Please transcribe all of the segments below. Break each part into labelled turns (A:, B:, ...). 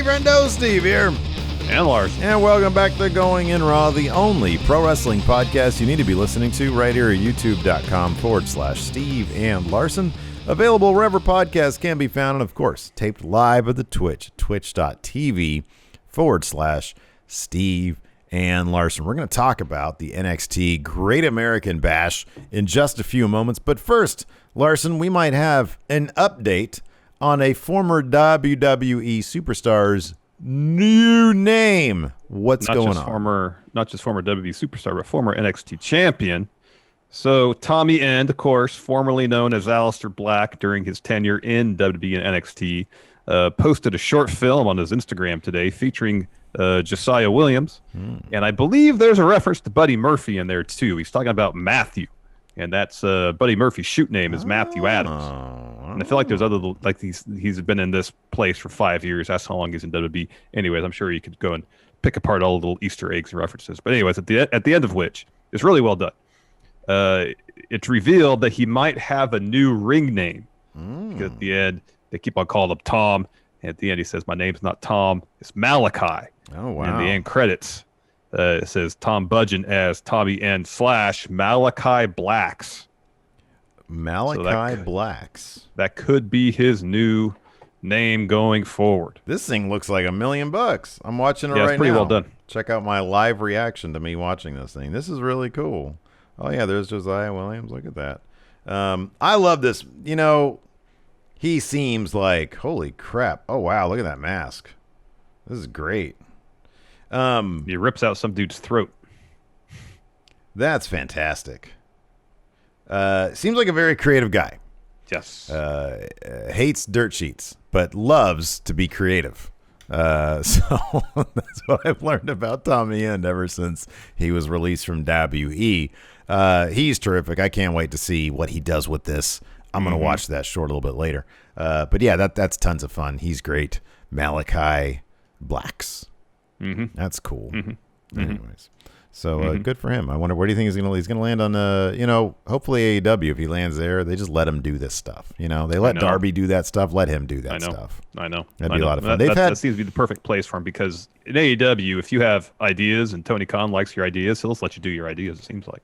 A: Friendo, Steve here.
B: And Larson.
A: And welcome back to Going In Raw, the only pro wrestling podcast you need to be listening to right here at youtube.com/Steve and Larson. Available wherever podcasts can be found, and of course, taped live at the Twitch, twitch.tv/Steve and Larson. We're going to talk about the NXT Great American Bash in just a few moments. But first, Larson, we might have an update on a former WWE superstar's new name. What's going on?
B: Not just former WWE superstar, but former NXT champion. So Tommy End, of course, formerly known as Aleister Black during his tenure in WWE and NXT, posted a short film on his Instagram today featuring Josiah Williams. And I believe there's a reference to Buddy Murphy in there, too. He's talking about Matthew. And that's Buddy Murphy's shoot name is Matthew Adams. And I feel like there's other, like he's been in this place for 5 years. That's how long he's in WWE. Anyways, I'm sure you could go and pick apart all the little Easter eggs and references. But anyways, at the end of which, it's really well done. It's revealed that he might have a new ring name. Because at the end, they keep on calling him Tom. And at the end, he says, "My name's not Tom, it's Malachi."
A: Oh, wow.
B: And the end credits, it says Tom Budgeon as Tommy End / Malachi Blacks.
A: Malachi Blacks.
B: That could be his new name going forward.
A: This thing looks like $1 million. I'm watching it right now.
B: It's pretty well done.
A: Check out my live reaction to me watching this thing. This is really cool. Oh, yeah, there's Josiah Williams. Look at that. I love this. You know, he seems like, holy crap. Oh, wow, look at that mask. This is great.
B: He rips out some dude's throat.
A: That's fantastic. Seems like a very creative guy.
B: Yes.
A: Hates dirt sheets, but loves to be creative. So that's what I've learned about Tommy End ever since he was released from WWE. He's terrific. I can't wait to see what he does with this. I'm going to watch that short a little bit later. But yeah, that's tons of fun. He's great. Malachi Blacks. That's cool. Anyways, so good for him. I wonder, where do you think he's going to land on? Hopefully AEW. If he lands there, they just let him do this stuff. You know, they let Darby do that stuff. Let him do that stuff.
B: I know.
A: That'd be a lot of fun.
B: That seems to be the perfect place for him, because in AEW, if you have ideas and Tony Khan likes your ideas, he'll just let you do your ideas. It seems like.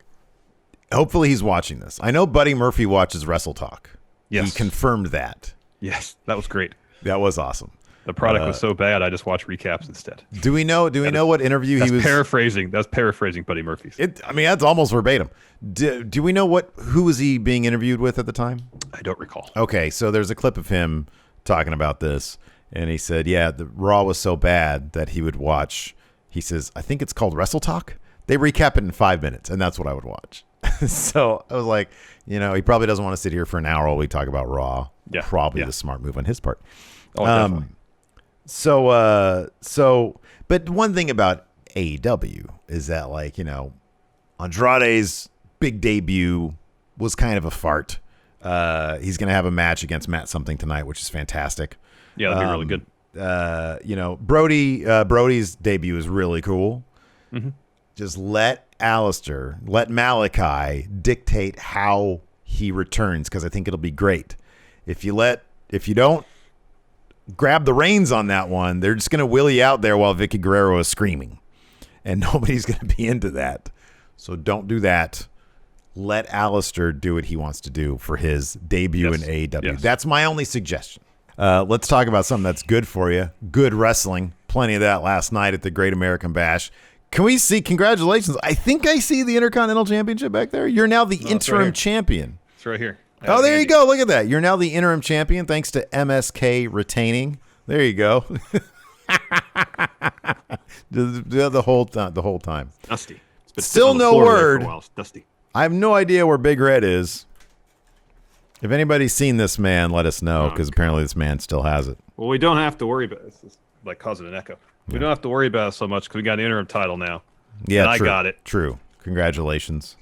A: Hopefully he's watching this. I know Buddy Murphy watches Wrestle Talk.
B: Yes.
A: He confirmed that.
B: Yes, that was great.
A: That was awesome.
B: The product was so bad, I just watched recaps instead.
A: Do we know what interview he was
B: paraphrasing? That's paraphrasing Buddy Murphy's.
A: That's almost verbatim. Do we know who was he being interviewed with at the time?
B: I don't recall.
A: Okay, so there's a clip of him talking about this, and he said, yeah, the Raw was so bad that he would watch. He says, I think it's called Wrestle Talk. They recap it in 5 minutes, and that's what I would watch. So I was like, he probably doesn't want to sit here for an hour while we talk about Raw. Yeah, probably the smart move on his part.
B: Oh, definitely.
A: But one thing about AEW is that, Andrade's big debut was kind of a fart. He's going to have a match against Matt something tonight, which is fantastic.
B: Yeah, that'd be really good.
A: Brody's debut is really cool. Just let Malachi dictate how he returns, because I think it'll be great. If you don't grab the reins on that one, they're just going to wheel you out there while Vicky Guerrero is screaming, and nobody's going to be into that. So don't do that. Let Aleister do what he wants to do for his debut in AEW. Yes. That's my only suggestion. Let's talk about something that's good for you. Good wrestling. Plenty of that last night at the Great American Bash. Can we see? Congratulations. I think I see the Intercontinental Championship back there. You're now the interim champion.
B: It's right here.
A: Oh, there you go. Look at that. You're now the interim champion thanks to MSK retaining. There you go. the whole time.
B: Dusty.
A: Still no word.
B: Dusty.
A: I have no idea where Big Red is. If anybody's seen this man, let us know, because apparently this man still has it.
B: Well, we don't have to worry about it. It's just like causing an echo. We don't have to worry about it so much because we got an interim title now.
A: Yeah,
B: and I got it.
A: True. Congratulations.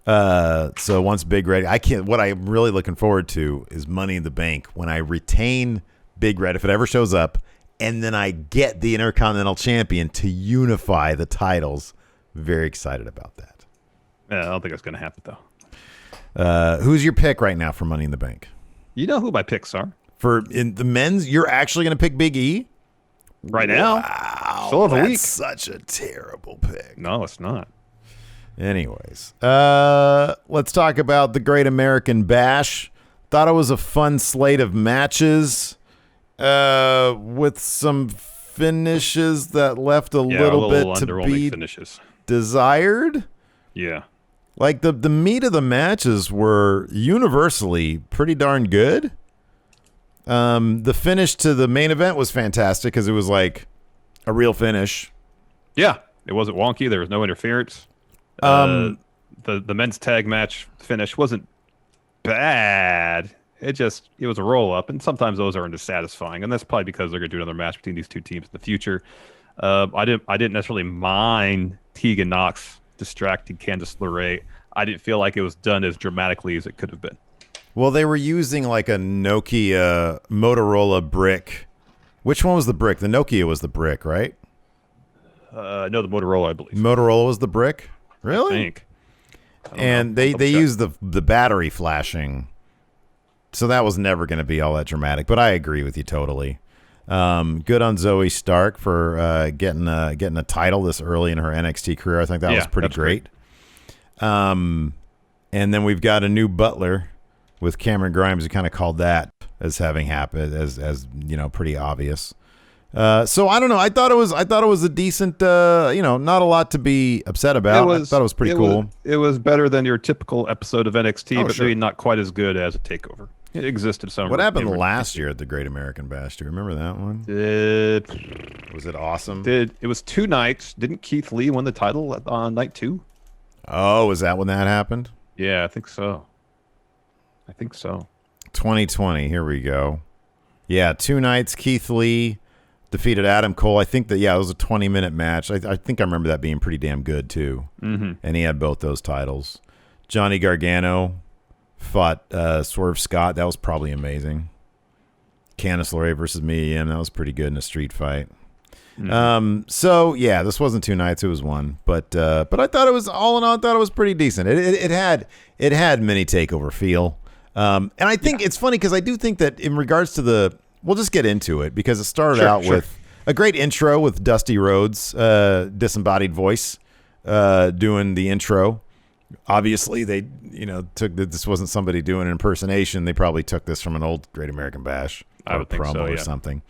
A: So once Big Red, what I'm really looking forward to is Money in the Bank, when I retain Big Red, if it ever shows up, and then I get the Intercontinental Champion to unify the titles. Very excited about that.
B: Yeah, I don't think that's going to happen, though.
A: Who's your pick right now for Money in the Bank?
B: You know who my picks are.
A: In the men's, you're actually going to pick Big E?
B: right now.
A: Wow,
B: Still have a week.
A: That's such a terrible pick.
B: No, it's not.
A: Anyways, let's talk about the Great American Bash. Thought it was a fun slate of matches with some finishes that left a little bit to be
B: finishes.
A: Desired.
B: Yeah.
A: Like the meat of the matches were universally pretty darn good. The finish to the main event was fantastic because it was like a real finish.
B: Yeah, it wasn't wonky. There was no interference. The men's tag match finish wasn't bad. It was a roll up, and sometimes those aren't as satisfying, and that's probably because they're going to do another match between these two teams in the future. I didn't necessarily mind Tegan Nox distracting Candice LeRae. I didn't feel like it was done as dramatically as it could have been. Well,
A: they were using like a Nokia Motorola brick. Which one was the brick? The Nokia was the brick, right?
B: No, the Motorola, I believe.
A: Motorola was the brick? Really?
B: I think.
A: And they used the battery flashing. So that was never going to be all that dramatic. But I agree with you totally. Good on Zoe Stark for getting a title this early in her NXT career. I think that was pretty great. And then we've got a new Butler with Cameron Grimes. We kind of called that as having happened, as pretty obvious. So I don't know. I thought it was a decent, not a lot to be upset about. I thought it was pretty cool.
B: It was better than your typical episode of NXT, but maybe not quite as good as a takeover. It existed somewhere.
A: What happened last year at the Great American Bash? Do you remember that one? Was it awesome?
B: It was 2 nights. Didn't Keith Lee win the title on night 2?
A: Oh, was that when that happened?
B: Yeah, I think so.
A: 2020. Here we go. Yeah, 2 nights. Keith Lee defeated Adam Cole. I think that, it was a 20-minute match. I think I remember that being pretty damn good, too.
B: Mm-hmm.
A: And he had both those titles. Johnny Gargano fought Swerve Scott. That was probably amazing. Candice LeRae versus Mia Yim. That was pretty good in a street fight.
B: Mm-hmm.
A: So, this wasn't 2 nights. It was 1. But I thought it was, all in all, I thought it was pretty decent. It had mini takeover feel. And I think it's funny because I do think that in regards to we'll just get into it because it started out with a great intro with Dusty Rhodes, disembodied voice, doing the intro. Obviously, they took this wasn't somebody doing an impersonation. They probably took this from an old Great American Bash promo or something.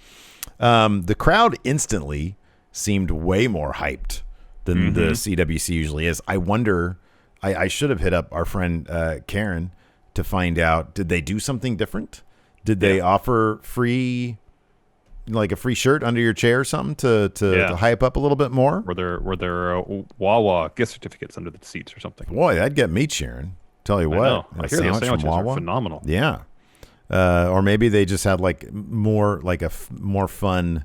A: The crowd instantly seemed way more hyped than the CWC usually is. I wonder. I should have hit up our friend Karen to find out, did they do something different? Did they offer free, like a free shirt under your chair or something to hype up a little bit more?
B: Were there Wawa gift certificates under the seats or something?
A: Boy, that'd get me cheering. Tell you what,
B: I hear the sandwiches are phenomenal.
A: Yeah. Or maybe they just had more fun,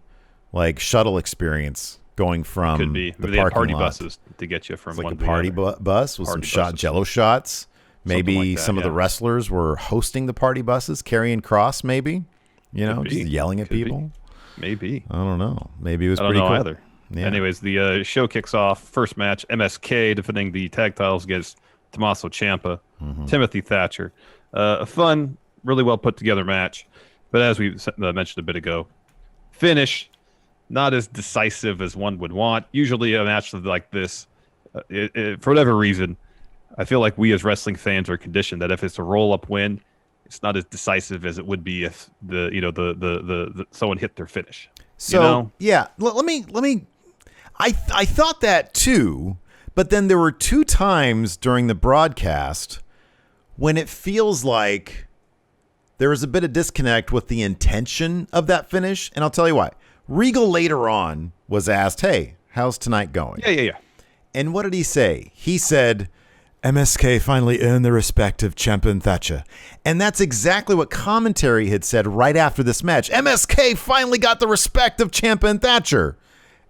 A: like shuttle experience going from
B: Could be.
A: the
B: they had party
A: lot.
B: buses to get you from
A: like
B: one
A: a
B: to
A: party
B: the other.
A: bus with
B: Party
A: some
B: buses.
A: Jello shots. Maybe
B: Like that,
A: some of the wrestlers were hosting the party buses, carrying Kross, maybe, just yelling at people.
B: Maybe.
A: I don't know. Maybe it was
B: I don't
A: pretty
B: know
A: cool.
B: either.
A: Yeah.
B: Anyways, the show kicks off. First match, MSK defending the tag titles against Tommaso Ciampa, Timothy Thatcher. A fun, really well put together match. But as we mentioned a bit ago, finish not as decisive as one would want. Usually a match like this, for whatever reason, I feel like we as wrestling fans are conditioned that if it's a roll-up win, it's not as decisive as it would be if the someone hit their finish.
A: So let me. I thought that too, but then there were 2 times during the broadcast when it feels like there was a bit of disconnect with the intention of that finish, and I'll tell you why. Regal later on was asked, "Hey, how's tonight going?"
B: Yeah.
A: And what did he say? He said, MSK finally earned the respect of Ciampa Thatcher. And that's exactly what commentary had said right after this match. MSK finally got the respect of Ciampa and Thatcher.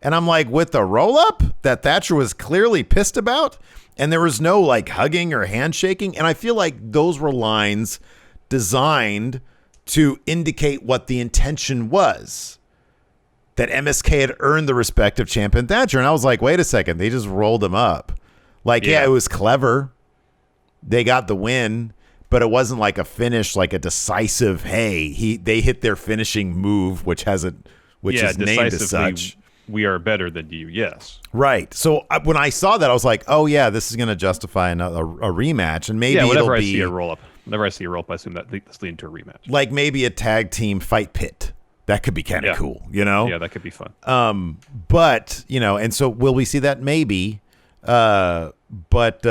A: And I'm like, with the roll-up that Thatcher was clearly pissed about, and there was no like hugging or handshaking. And I feel like those were lines designed to indicate what the intention was. That MSK had earned the respect of Ciampa and Thatcher. And I was like, wait a second, they just rolled him up. Like, it was clever. They got the win, but it wasn't like a finish, like a decisive, hey, they hit their finishing move, which which is named as such.
B: We are better than you, yes.
A: Right. So when I saw that, I was like, oh, yeah, this is going to justify a rematch. And maybe
B: whenever
A: it'll
B: I see a roll-up, I assume that that's leading to a rematch.
A: Like maybe a tag team fight pit. That could be kind of cool, you know?
B: Yeah, that could be fun.
A: But, you know, and so will we see that? Maybe. But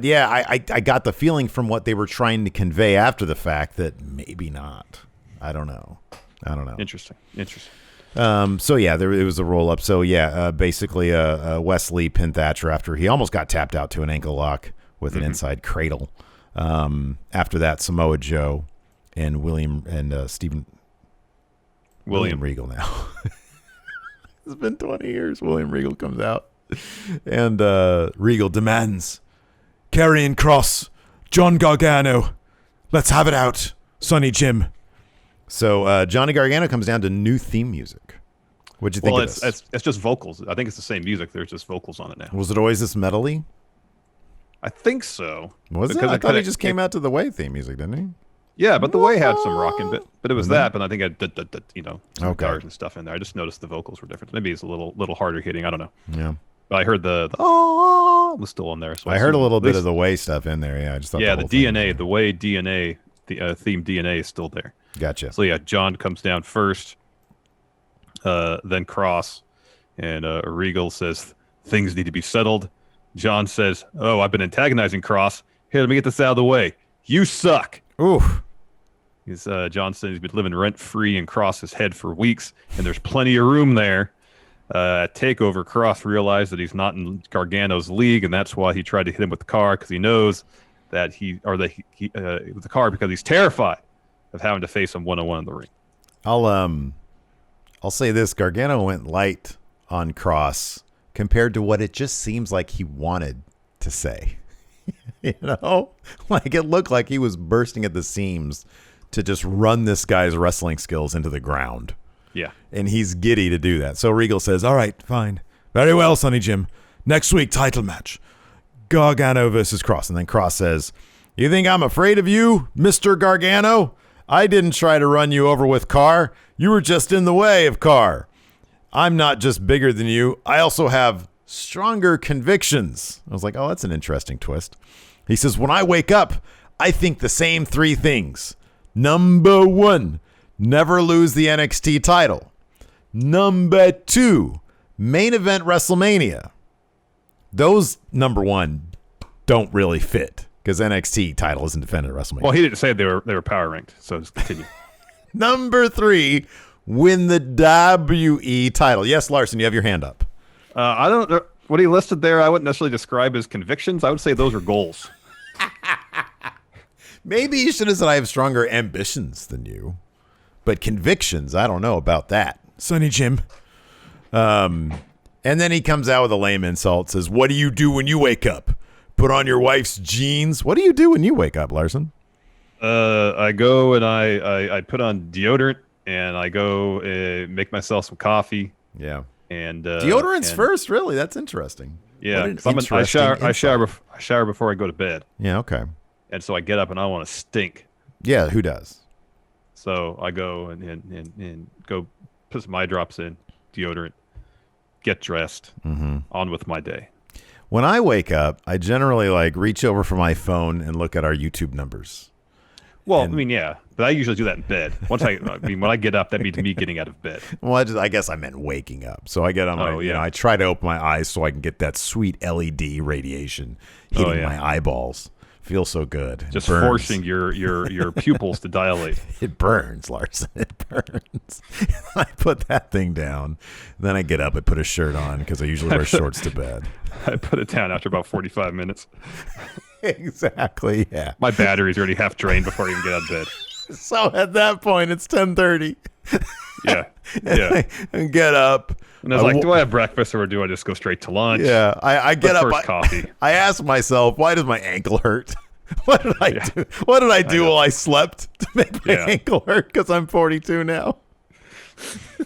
A: yeah, I got the feeling from what they were trying to convey after the fact that maybe not. I don't know.
B: Interesting.
A: So yeah, it was a roll up. So yeah, basically, Wesley pinned Thatcher after he almost got tapped out to an ankle lock with an inside cradle. After that, Samoa Joe and William Regal now. It's been 20 years. William Regal comes out, and Regal demands, Karrion Kross, John Gargano, let's have it out, Sonny Jim. So Johnny Gargano comes down to new theme music. What'd you think of this?
B: It's just vocals. I think it's the same music. There's just vocals on it now.
A: Was it always this metally?
B: I think so.
A: Was it? I thought he just came out to the Way theme music, didn't he?
B: Yeah, but the Way had some rocking bit. But it was that, but I think some
A: Okay.
B: guitars and stuff in there. I just noticed the vocals were different. Maybe it's a little harder hitting. I don't know.
A: Yeah.
B: But I heard the was still in there. So
A: I heard a little bit of the Way stuff in there. Yeah, I just thought
B: the DNA, the Way DNA, the theme DNA is still there.
A: Gotcha.
B: So yeah, John comes down first, then Kross, and Regal says things need to be settled. John says, "Oh, I've been antagonizing Kross. Here, let me get this out of the way. You suck."
A: Oof.
B: John says he's been living rent free in Kross's head for weeks, and there's plenty of room there. At Takeover, Kross realized that he's not in Gargano's league, and that's why he tried to hit him with the car, because he knows that with the car because he's terrified of having to face him one-on-one in the ring.
A: I'll say this: Gargano went light on Kross compared to what it just seems like he wanted to say. You know, like it looked like he was bursting at the seams to just run this guy's wrestling skills into the ground.
B: Yeah.
A: And he's giddy to do that. So Regal says, all right, fine. Very well, Sonny Jim. Next week, title match. Gargano versus Kross. And then Kross says, you think I'm afraid of you, Mr. Gargano? I didn't try to run you over with Carr. You were just in the way of Carr. I'm not just bigger than you. I also have stronger convictions. I was like, oh, that's an interesting twist. He says, when I wake up, I think the same three things. Number one, never lose the NXT title. Number two, main event WrestleMania. Those, number one, don't really fit because NXT title isn't defended at WrestleMania.
B: Well, he didn't say they were power ranked, so just continue.
A: Number three, win the WE title. Yes, Larson, you have your hand up.
B: I don't know what he listed there. I wouldn't necessarily describe as convictions. I would say those are goals.
A: Maybe you should have said I have stronger ambitions than you, but convictions, I don't know about that. Sonny Jim. And then he comes out with a lame insult, says, what do you do when you wake up? Put on your wife's jeans? What do you do when you wake up, Larson?
B: I go and I put on deodorant and I go make myself some coffee.
A: Yeah.
B: And
A: deodorant's first, really? That's interesting.
B: Yeah, I shower before I go to bed.
A: Yeah, okay.
B: And so I get up and I want to stink.
A: Yeah, who does?
B: So I go and go put some eye drops in, deodorant, get dressed, on with my day.
A: When I wake up, I generally reach over for my phone and look at our YouTube numbers.
B: Well, yeah, but I usually do that in bed. When I get up, that means me getting out of bed.
A: Well, I guess I meant waking up. So I get on I try to open my eyes so I can get that sweet LED radiation hitting my eyeballs. Feels so good.
B: Just forcing your pupils to dilate.
A: It burns, Larson. It burns. I put that thing down. Then I get up. I put a shirt on because I usually wear shorts to bed.
B: I put it down after about 45 minutes.
A: Exactly, yeah.
B: My battery's already half drained before I even get out of bed.
A: So at that point, it's 10:30.
B: Yeah.
A: And get up.
B: And I was do I have breakfast or do I just go straight to lunch?
A: Yeah, I get up.
B: First coffee.
A: I ask myself, why does my ankle hurt? What did I do? What did I do while I slept to make my ankle hurt? Because I'm 42 now.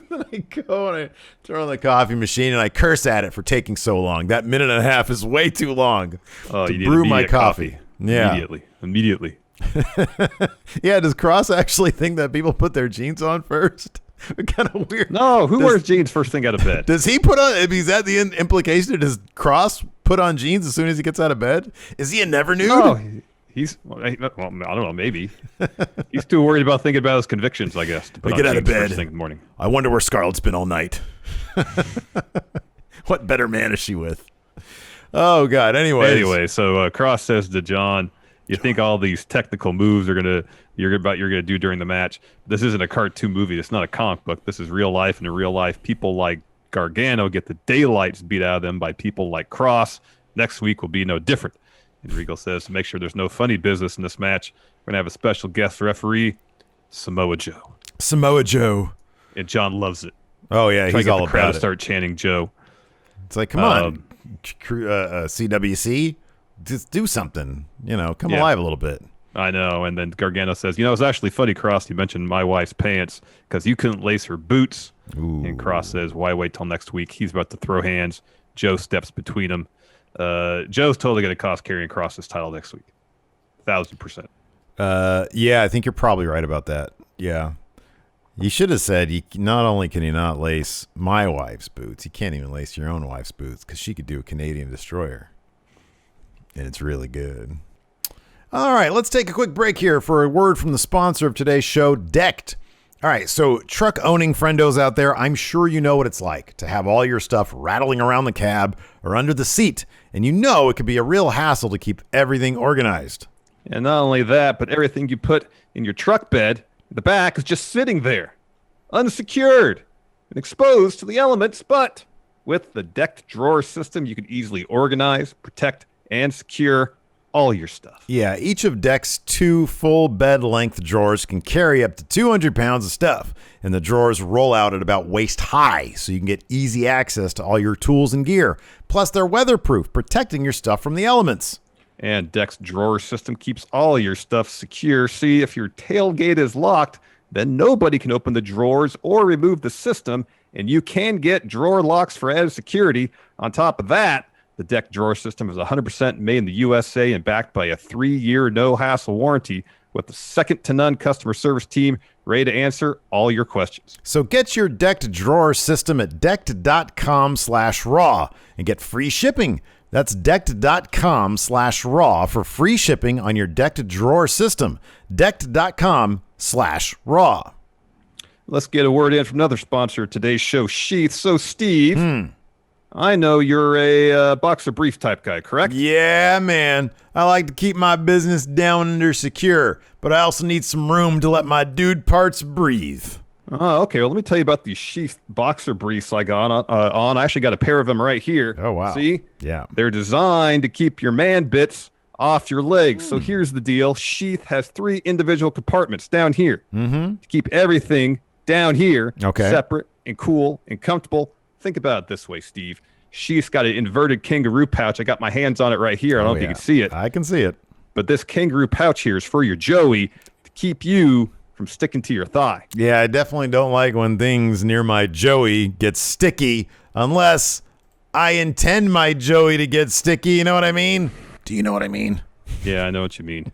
A: Then I go and I turn on the coffee machine and I curse at it for taking so long. That minute and a half is way too long to brew my coffee. Yeah,
B: immediately.
A: Yeah, does Kross actually think that people put their jeans on first? Kind of weird.
B: No, who wears jeans first thing out of bed?
A: Does he put on? Is that the implication? Does Kross put on jeans as soon as he gets out of bed? Is he a never nude?
B: No, he's. Well, I don't know. Maybe he's too worried about thinking about his convictions. I guess to put
A: get
B: on
A: out of
B: jeans
A: bed
B: first thing in the morning.
A: I wonder where Scarlett's been all night. What better man is she with? Oh God. Anyway,
B: so Kross says to John, "You think all these technical moves you're gonna do during the match? This isn't a cartoon movie. It's not a comic book. This is real life, and in real life, people like Gargano get the daylights beat out of them by people like Kross. Next week will be no different." And Regal says to make sure there's no funny business in this match, we're gonna have a special guest referee, Samoa Joe.
A: Samoa Joe.
B: And John loves it.
A: Oh yeah, he's all
B: the crowd
A: about
B: to
A: it.
B: start chanting Joe.
A: It's like, come on, CWC, just do something. Come alive a little bit.
B: I know. And then Gargano says, it's actually funny, Kross, you mentioned my wife's pants because you couldn't lace her boots.
A: Ooh.
B: And Kross says, why wait till next week? He's about to throw hands. Joe steps between them. Joe's totally going to cost Karrion Kross his title next week. 1,000%.
A: Yeah, I think you're probably right about that. Yeah. You should have said, not only can you not lace my wife's boots, you can't even lace your own wife's boots because she could do a Canadian Destroyer. And it's really good. All right, let's take a quick break here for a word from the sponsor of today's show, Decked. All right, so truck-owning friendos out there, I'm sure you know what it's like to have all your stuff rattling around the cab or under the seat, and it can be a real hassle to keep everything organized.
B: And not only that, but everything you put in your truck bed in the back is just sitting there, unsecured and exposed to the elements, but with the Decked drawer system, you can easily organize, protect, and secure all your stuff.
A: Yeah, each of Deck's 2 full bed-length drawers can carry up to 200 pounds of stuff, and the drawers roll out at about waist high, so you can get easy access to all your tools and gear. Plus, they're weatherproof, protecting your stuff from the elements.
B: And Deck's drawer system keeps all your stuff secure. See, if your tailgate is locked, then nobody can open the drawers or remove the system, and you can get drawer locks for added security. On top of that, the Deck drawer system is 100% made in the USA and backed by a 3-year no-hassle warranty with a second-to-none customer service team ready to answer all your questions.
A: So get your Decked drawer system at decked.com/raw and get free shipping. That's decked.com/raw for free shipping on your Decked drawer system. Decked.com/raw.
B: Let's get a word in from another sponsor of today's show, Sheath. So, Steve, I know you're a boxer brief type guy, correct?
A: Yeah, man. I like to keep my business down under secure, but I also need some room to let my dude parts breathe.
B: Oh, okay. Well, let me tell you about these Sheath boxer briefs I got on. I actually got a pair of them right here.
A: Oh, wow.
B: See?
A: Yeah.
B: They're designed to keep your man bits off your legs. So here's the deal. Sheath has 3 individual compartments down here to keep everything down here separate and cool and comfortable. Think about it this way, Steve. Sheath's got an inverted kangaroo pouch. I got my hands on it right here. I don't know if you can see it.
A: I can see it.
B: But this kangaroo pouch here is for your Joey to keep you from sticking to your thigh.
A: Yeah, I definitely don't like when things near my Joey get sticky unless I intend my Joey to get sticky. You know what I mean? Do you know what I mean?
B: Yeah, I know what you mean.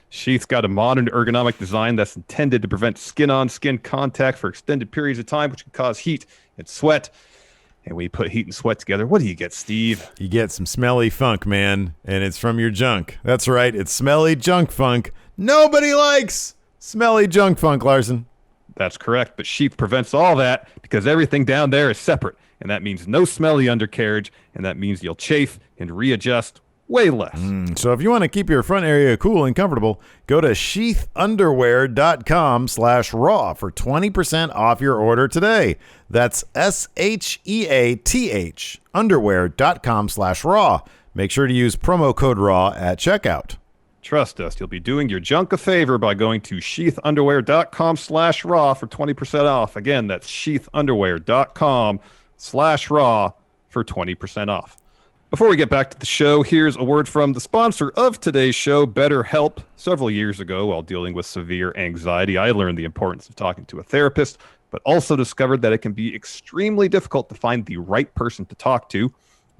B: Sheath's got a modern ergonomic design that's intended to prevent skin-on-skin contact for extended periods of time, which can cause heat and sweat. And when you put heat and sweat together, what do you get, Steve?
A: You get some smelly funk, man, and it's from your junk. That's right, it's smelly junk funk. Nobody likes smelly junk funk, Larson.
B: That's correct, but Sheath prevents all that because everything down there is separate, and that means no smelly undercarriage, and that means you'll chafe and readjust way less.
A: So if you want to keep your front area cool and comfortable, go to sheathunderwear.com/raw for 20% off your order today. That's SHEATH underwear.com/raw. Make sure to use promo code RAW at checkout.
B: Trust us, you'll be doing your junk a favor by going to sheathunderwear.com/raw for 20% off. Again, that's sheathunderwear.com/raw for 20% off. Before we get back to the show, here's a word from the sponsor of today's show, BetterHelp. Several years ago, while dealing with severe anxiety, I learned the importance of talking to a therapist, but also discovered that it can be extremely difficult to find the right person to talk to.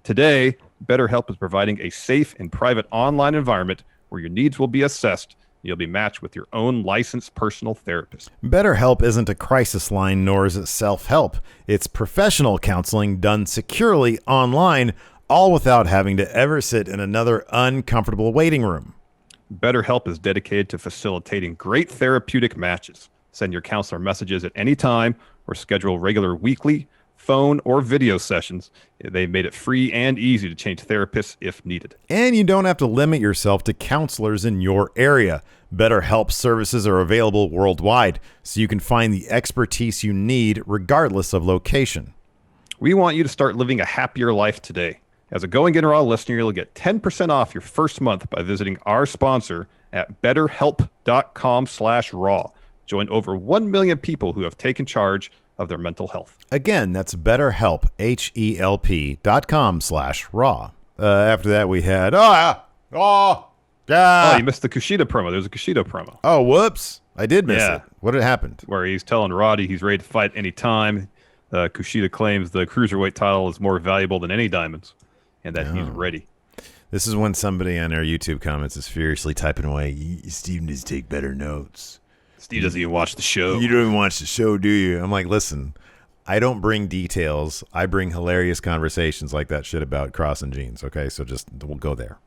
B: Today, BetterHelp is providing a safe and private online environment where your needs will be assessed You'll be matched with your own licensed personal therapist.
A: BetterHelp isn't a crisis line, nor is it self-help. It's professional counseling done securely online, all without having to ever sit in another uncomfortable waiting room.
B: BetterHelp is dedicated to facilitating great therapeutic matches. Send your counselor messages at any time or schedule regular weekly, phone, or video sessions. They've made it free and easy to change therapists if needed.
A: And you don't have to limit yourself to counselors in your area. BetterHelp services are available worldwide, so you can find the expertise you need regardless of location.
B: We want you to start living a happier life today. As a Going In Raw listener, you'll get 10% off your first month by visiting our sponsor at betterhelp.com/raw. Join over 1 million people who have taken charge of their mental health.
A: Again, that's BetterHelp, HELP.com/raw. After that, we had,
B: Oh, you missed the Kushida promo. There's a Kushida promo.
A: Oh, whoops. I did miss it. What had happened?
B: Where he's telling Roddy he's ready to fight anytime. Kushida claims the Cruiserweight title is more valuable than any diamonds, and that he's ready.
A: This is when somebody on our YouTube comments is furiously typing away, Steve needs to take better notes.
B: Steve doesn't even watch the show.
A: You don't even watch the show, do you? I'm like, listen, I don't bring details. I bring hilarious conversations like that shit about Kross and Jeans. Okay, so we'll go there.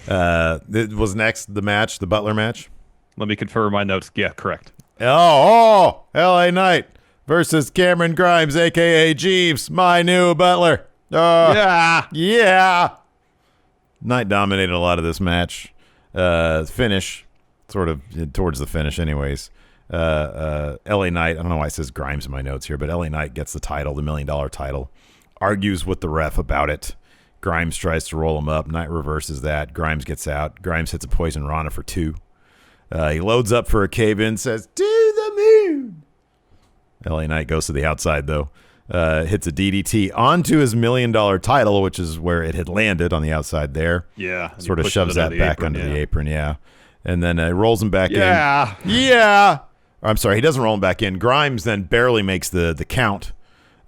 A: It was next the match, the Butler match.
B: Let me confirm my notes. Yeah, correct.
A: LA Knight versus Cameron Grimes, a.k.a. Jeeves, my new Butler. Yeah. Knight dominated a lot of this match. Finish, sort of towards the finish anyways. LA Knight, I don't know why it says Grimes in my notes here, but LA Knight gets the title, the $1 million title, argues with the ref about it. Grimes tries to roll him up. Knight reverses that. Grimes gets out. Grimes hits a Poison Rana for 2. He loads up for a cave-in, says, to the moon. LA Knight goes to the outside, though. Hits a DDT onto his $1 million title, which is where it had landed on the outside there.
B: Yeah.
A: Sort of shoves that back under the apron, yeah. And then rolls him back in.
B: Yeah.
A: I'm sorry, he doesn't roll him back in. Grimes then barely makes the count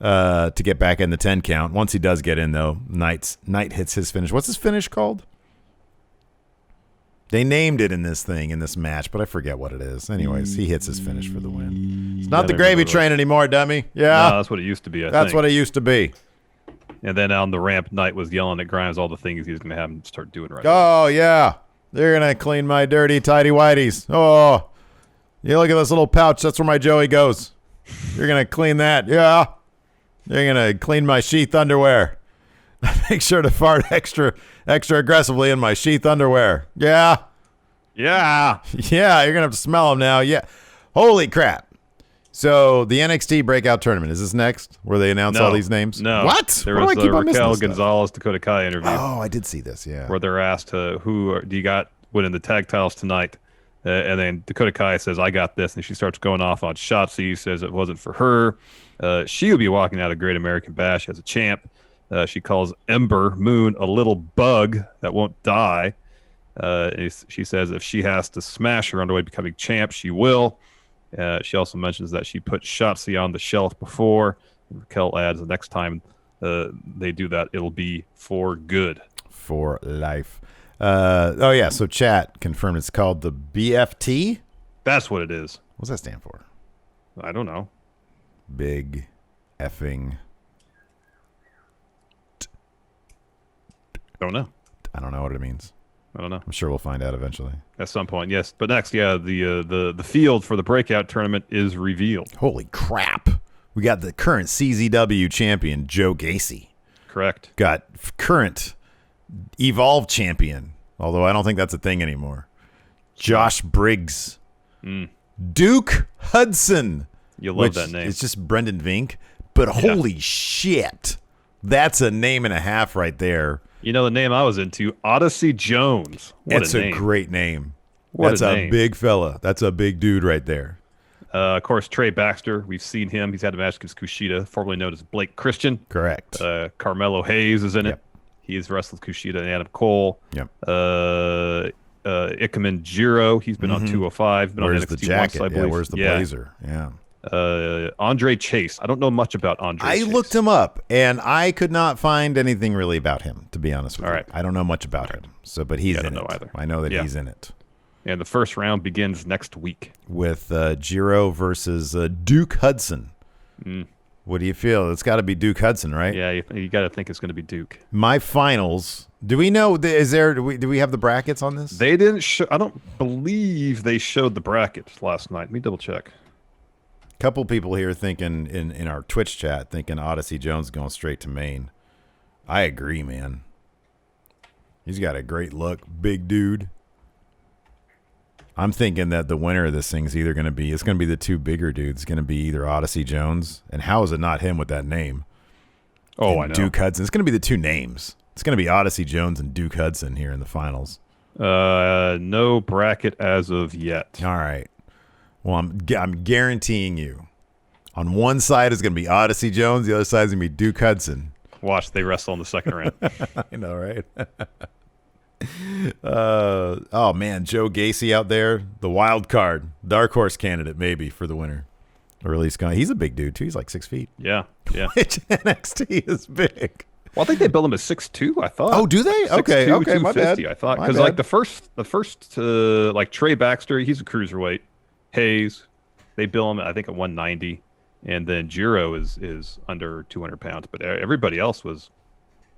A: to get back in the 10 count. Once he does get in, though, Knight hits his finish. What's his finish called? They named it in this match, but I forget what it is. Anyways, he hits his finish for the win. It's not the gravy train anymore, dummy. Yeah.
B: No, that's what it used to be,
A: That's what it used to be.
B: And then on the ramp, Knight was yelling at Grimes all the things he was going to have him start doing right
A: now. Oh, yeah. They're going to clean my dirty, tidy whities. Oh, you look at this little pouch. That's where my Joey goes. You're going to clean that. Yeah. You're going to clean my sheath underwear. Make sure to fart extra aggressively in my sheath underwear. Yeah.
B: Yeah.
A: Yeah, you're going to have to smell them now. Yeah. Holy crap. So the NXT Breakout Tournament, is this next where they announce all these names?
B: No.
A: What?
B: There was the Raquel Gonzalez, Dakota Kai interview.
A: Oh, I did see this, yeah.
B: Where they're asked, who do you got winning the tag titles tonight? And then Dakota Kai says, I got this. And she starts going off on Shotzi, says it wasn't for her. She will be walking out of Great American Bash as a champ. She calls Ember Moon a little bug that won't die. She says if she has to smash her on the way to becoming champ, she will. She also mentions that she put Shotzi on the shelf before. Raquel adds the next time they do that, it'll be for good.
A: For life. So chat confirmed it's called the BFT?
B: That's what it is.
A: What's that stand for?
B: I don't know.
A: Big effing...
B: Don't know.
A: I don't know what it means.
B: I don't know.
A: I'm sure we'll find out eventually.
B: At some point, yes. But next, the field for the Breakout Tournament is revealed.
A: Holy crap. We got the current CZW champion, Joe Gacy.
B: Correct.
A: Got current Evolve champion, although I don't think that's a thing anymore. Josh Briggs. Duke Hudson.
B: You love that name.
A: It's just Brendan Vink. But holy shit. That's a name and a half right there.
B: You know the name I was into? Odyssey Jones.
A: That's a great name. That's a big fella. That's a big dude right there.
B: Of course, Trey Baxter. We've seen him. He's had a match against Kushida, formerly known as Blake Christian.
A: Correct.
B: Carmelo Hayes is in it. He's wrestled Kushida and Adam Cole.
A: Yep.
B: Ikemen Jiro. He's been on 205. Been
A: where's
B: on NXT
A: the jacket?
B: once, I believe.
A: Where's the blazer? Yeah.
B: Andre Chase. I don't know much about Andre Chase.
A: I looked him up, and I could not find anything really about him, to be honest with you.
B: All right.
A: I don't know much about him. But he's in it.
B: Either.
A: I know that he's in it.
B: And the first round begins next week.
A: With Jiro versus Duke Hudson. What do you feel? It's got to be Duke Hudson, right?
B: Yeah, you got to think it's going to be Duke.
A: My finals. Do we know? Do we have the brackets on this?
B: They didn't show. I don't believe they showed the brackets last night. Let me double check.
A: A couple people here thinking in our Twitch chat thinking Odyssey Jones going straight to Maine. I agree, man. He's got a great look, big dude. I'm thinking that the winner of this thing is either going to be, it's going to be the two bigger dudes. It's going to be either Odyssey Jones, and how is it not him with that name?
B: Oh,
A: and
B: I know.
A: Duke Hudson. It's going to be the two names. It's going to be Odyssey Jones and Duke Hudson here in the finals.
B: No bracket as of yet.
A: All right. Well, I'm guaranteeing you, on one side is going to be Odyssey Jones, the other side is going to be Duke Hudson.
B: Watch, they wrestle in the second round.
A: I know, right? Oh man, Joe Gacy out there, the wild card, dark horse candidate maybe for the winner, or at least he's a big dude too. He's like 6 feet.
B: Yeah.
A: Which NXT is big.
B: Well, I think they build him as 6'2", I thought.
A: Oh, do they? Okay, my bad.
B: I thought, because like the first like Trey Baxter, he's a cruiserweight. Hayes, they bill him I think at 190, and then Jiro is under 200 pounds, but everybody else was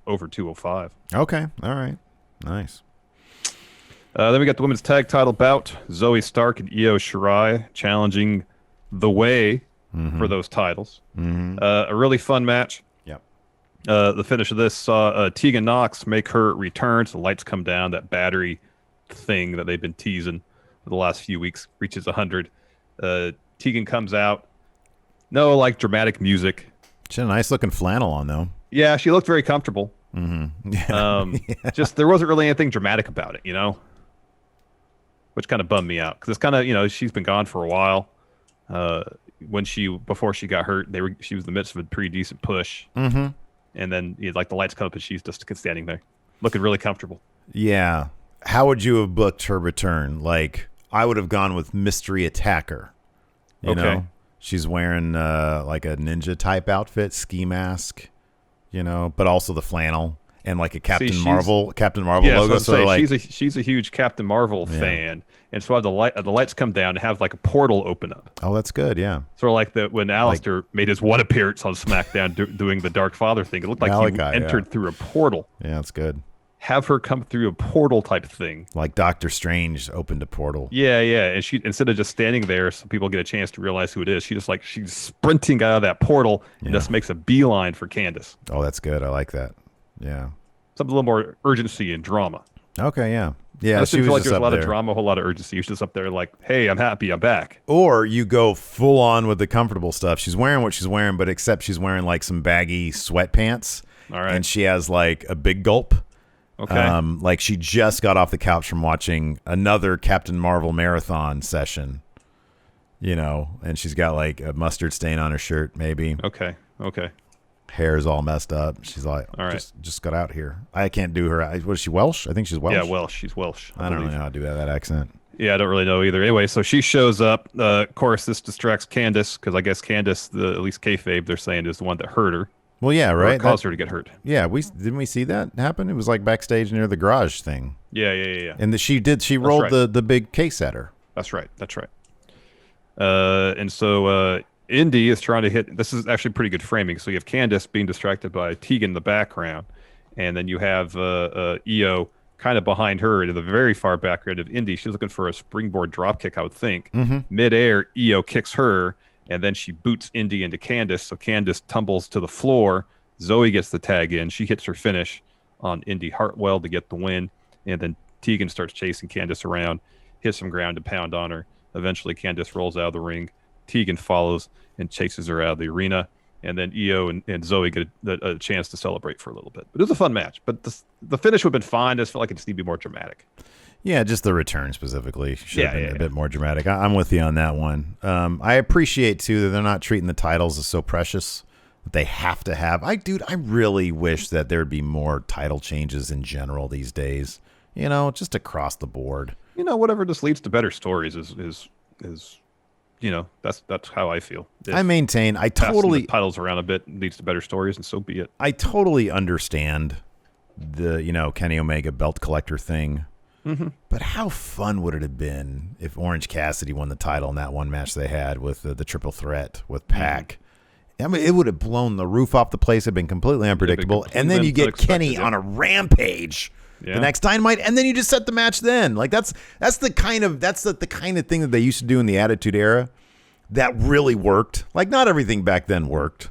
B: over 205.
A: Okay, all right. Nice.
B: Then we got the women's tag title bout. Zoe Stark and Io Shirai challenging The Way for those titles. A really fun match.
A: Yep.
B: The finish of this saw Tegan Nox make her return. So the lights come down. That battery thing that they've been teasing for the last few weeks reaches 100. Tegan comes out. No, like, dramatic music.
A: She had a nice looking flannel on, though.
B: Yeah, she looked very comfortable.
A: Yeah.
B: Just there wasn't really anything dramatic about it, you know, which kind of bummed me out because it's kind of, you know, she's been gone for a while. Before she got hurt, she was in the midst of a pretty decent push, and then like the lights come up and she's just standing there, looking really comfortable.
A: Yeah. How would you have booked her return? Like, I would have gone with Mystery Attacker. You know, she's wearing like a ninja type outfit, ski mask. You know, but also the flannel and like a Captain Marvel logo. So like,
B: she's a huge Captain Marvel fan, and so the lights come down and have like a portal open up.
A: Oh, that's good. Yeah.
B: Sort of like when Aleister made his one appearance on SmackDown doing the Dark Father thing. It looked like he entered through a portal.
A: Yeah, that's good.
B: Have her come through a portal type thing,
A: like Doctor Strange opened a portal.
B: Yeah, and she, instead of just standing there so people get a chance to realize who it is, she's sprinting out of that portal and just makes a beeline for Candace.
A: Oh, that's good. I like that. Yeah,
B: something a little more urgency and drama.
A: Okay, yeah.
B: I just feel like there's a lot of drama, a whole lot of urgency. She's just up there like, hey, I'm happy, I'm back.
A: Or you go full on with the comfortable stuff. She's wearing what she's wearing, but except she's wearing like some baggy sweatpants. All right, and she has like a big gulp.
B: Okay.
A: Like she just got off the couch from watching another Captain Marvel marathon session, you know, and she's got like a mustard stain on her shirt, maybe.
B: Okay.
A: Hair's all messed up. She's like, all right, just got out here. I can't do her. Was she Welsh? I think she's Welsh.
B: Yeah, Welsh. She's Welsh.
A: I don't really know how to do that accent.
B: Yeah, I don't really know either. Anyway, so she shows up. Of course, this distracts Candace because I guess Candace, at least kayfabe, they're saying, is the one that hurt her.
A: Well, yeah, right.
B: Caused her to get hurt.
A: Yeah, didn't we see that happen? It was like backstage near the garage thing.
B: Yeah.
A: And she rolled the big case at her.
B: That's right. And so Indy is trying to hit. This is actually pretty good framing. So you have Candace being distracted by Tegan in the background, and then you have Io kind of behind her in the very far background of Indy. She's looking for a springboard dropkick, I would think. Midair, Io kicks her. And then she boots Indy into Candace, so Candace tumbles to the floor. Zoe gets the tag in. She hits her finish on Indy Hartwell to get the win. And then Tegan starts chasing Candace around, hits some ground and pound on her. Eventually, Candace rolls out of the ring. Tegan follows and chases her out of the arena. And then Io and Zoe get a chance to celebrate for a little bit. But it was a fun match. But the finish would have been fine. I just felt like it just needed to be more dramatic.
A: Yeah, just the return specifically should have been a bit more dramatic. I'm with you on that one. I appreciate, too, that they're not treating the titles as so precious that they have to have. I really wish that there'd be more title changes in general these days, you know, just across the board.
B: You know, whatever just leads to better stories is you know, that's how I feel.
A: I maintain,
B: passing the titles around a bit leads to better stories, and so be it.
A: I totally understand the, you know, Kenny Omega belt collector thing. But how fun would it have been if Orange Cassidy won the title in that one match they had with the triple threat with Pac? I mean, it would have blown the roof off the place. It'd been completely unpredictable. And then you get Kenny on a rampage the next Dynamite, and then you just set the match then. Like that's the kind of thing that they used to do in the Attitude Era that really worked. Like not everything back then worked,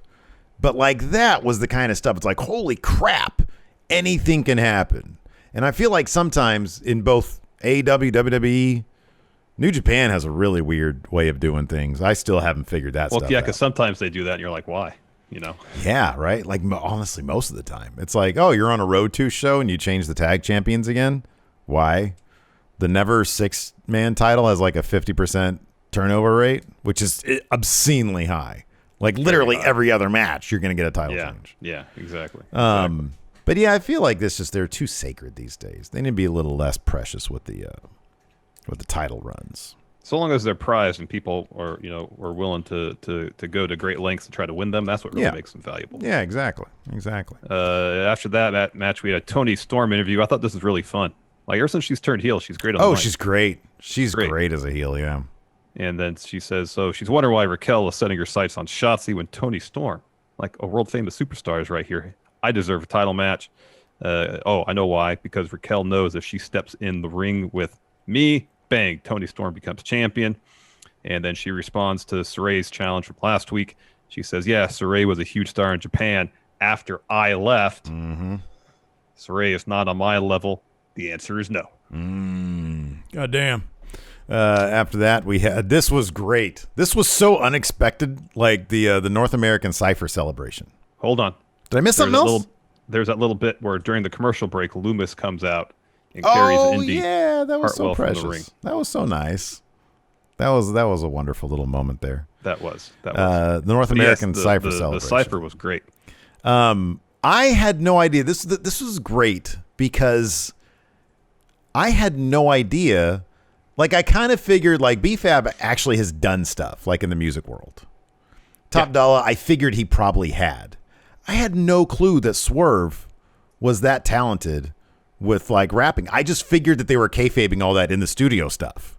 A: but like that was the kind of stuff. It's like, holy crap, anything can happen. And I feel like sometimes in both AEW, WWE, New Japan has a really weird way of doing things. I still haven't figured that stuff out.
B: Well, yeah, because sometimes they do that, and you're like, why? You know?
A: Yeah, right? Like, honestly, most of the time. It's like, oh, you're on a Road 2 show, and you change the tag champions again? Why? The Never Six-Man title has like a 50% turnover rate, which is obscenely high. Like, literally every other match, you're going to get a title change.
B: Yeah, exactly.
A: But yeah, I feel like they're too sacred these days. They need to be a little less precious with the title runs.
B: So long as they're prized and people are willing to go to great lengths to try to win them, that's what really makes them valuable.
A: Yeah, exactly.
B: After that match, we had a Toni Storm interview. I thought this was really fun. Like ever since she's turned heel, she's great on the mic.
A: She's great. She's great as a heel, yeah.
B: And then she says, so she's wondering why Raquel is setting her sights on Shotzi when Toni Storm, like a world famous superstar, is right here. I deserve a title match. I know why. Because Raquel knows if she steps in the ring with me, bang, Toni Storm becomes champion. And then she responds to Saray's challenge from last week. She says, yeah, Saray was a huge star in Japan after I left. Saray is not on my level. The answer is no.
A: God damn. After that, we had, this was great. This was so unexpected, like the North American Cypher celebration.
B: Hold on.
A: Did I miss something else?
B: There's that little bit where during the commercial break, Loomis comes out and carries Indy.
A: Yeah, that was
B: Hartwell
A: so precious.
B: from the ring.
A: That was so nice. That was a wonderful little moment there.
B: That was.
A: The North American Cypher celebration.
B: The Cypher was great.
A: I had no idea. This was great because I had no idea. Like, I kind of figured, like, B-Fab actually has done stuff, like, in the music world. Top Dollar, I figured he probably had. I had no clue that Swerve was that talented with, like, rapping. I just figured that they were kayfabing all that in the studio stuff,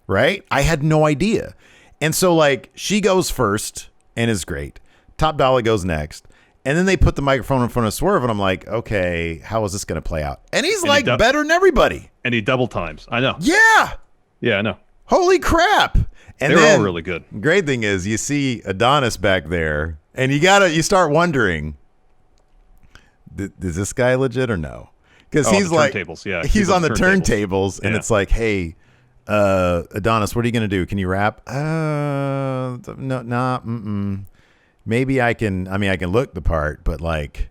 A: right? I had no idea. And so, like, she goes first and is great. Top Dollar goes next. And then they put the microphone in front of Swerve, and I'm like, okay, how is this going to play out? And he's, better than everybody.
B: And he double times. I know.
A: Yeah.
B: Yeah, I know.
A: Holy crap. And
B: they're all really good.
A: Great thing is you see Adonis back there, and you start wondering, is this guy legit or no? Because he's like, he's on the turntables, and it's like, hey, Adonis, what are you going to do? Can you rap? No, maybe I can look the part, but like,